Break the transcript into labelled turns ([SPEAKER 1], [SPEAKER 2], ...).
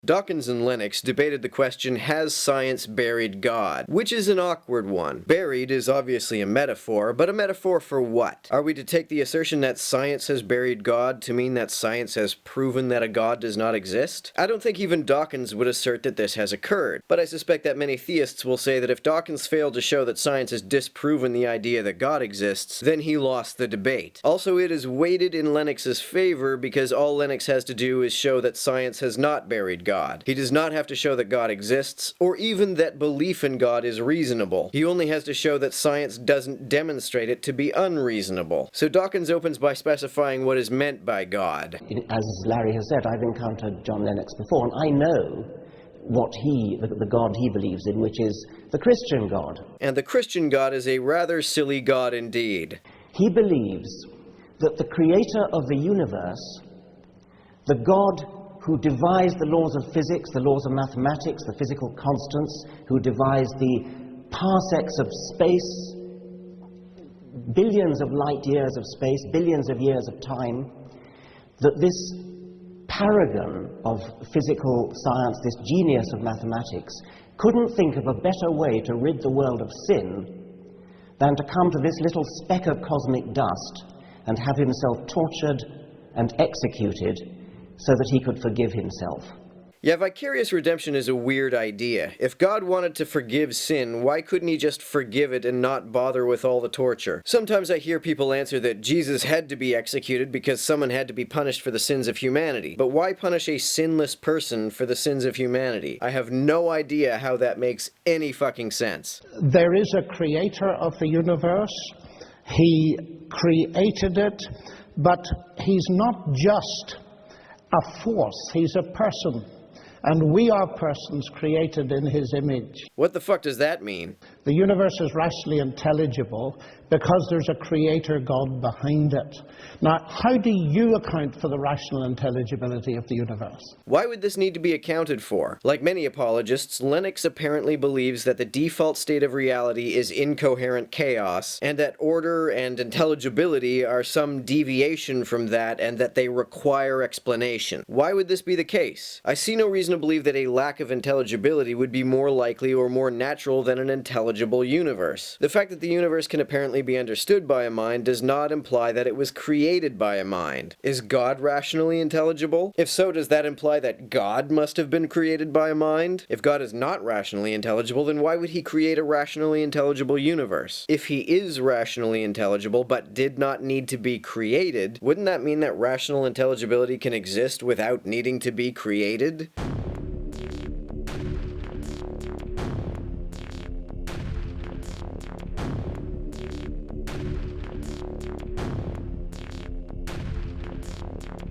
[SPEAKER 1] Dawkins and Lennox debated the question, has science buried God? Which is an awkward one. Buried is obviously a metaphor, but a metaphor for what? Are we to take the assertion that science has buried God to mean that science has proven that a God does not exist? I don't think even Dawkins would assert that this has occurred, but I suspect that many theists will say that if Dawkins failed to show that science has disproven the idea that God exists, then he lost the debate. Also, it is weighted in Lennox's favor because all Lennox has to do is show that science has not buried God. He does not have to show that God exists, or even that belief in God is reasonable. He only has to show that science doesn't demonstrate it to be unreasonable. So Dawkins opens by specifying what is meant by God.
[SPEAKER 2] As Larry has said, I've encountered John Lennox before, and I know what the God he believes in, which is the Christian God.
[SPEAKER 1] And the Christian God is a rather silly God indeed.
[SPEAKER 2] He believes that the creator of the universe, the God who devised the laws of physics, the laws of mathematics, the physical constants, who devised the parsecs of space, billions of light years of space, billions of years of time, that this paragon of physical science, this genius of mathematics, couldn't think of a better way to rid the world of sin than to come to this little speck of cosmic dust and have himself tortured and executed so that he could forgive himself.
[SPEAKER 1] Yeah, vicarious redemption is a weird idea. If God wanted to forgive sin, why couldn't he just forgive it and not bother with all the torture? Sometimes I hear people answer that Jesus had to be executed because someone had to be punished for the sins of humanity. But why punish a sinless person for the sins of humanity? I have no idea how that makes any fucking sense.
[SPEAKER 3] There is a creator of the universe. He created it, but he's not just a force, he's a person. And we are persons created in his image.
[SPEAKER 1] What the fuck does that mean?
[SPEAKER 3] The universe is rationally intelligible because there's a creator God behind it. Now, how do you account for the rational intelligibility of the universe?
[SPEAKER 1] Why would this need to be accounted for? Like many apologists, Lennox apparently believes that the default state of reality is incoherent chaos, and that order and intelligibility are some deviation from that, and that they require explanation. Why would this be the case? I see no reason to believe that a lack of intelligibility would be more likely or more natural than an intelligible universe. The fact that the universe can apparently be understood by a mind does not imply that it was created by a mind. Is God rationally intelligible? If so, does that imply that God must have been created by a mind? If God is not rationally intelligible, then why would he create a rationally intelligible universe? If he is rationally intelligible but did not need to be created, wouldn't that mean that rational intelligibility can exist without needing to be created?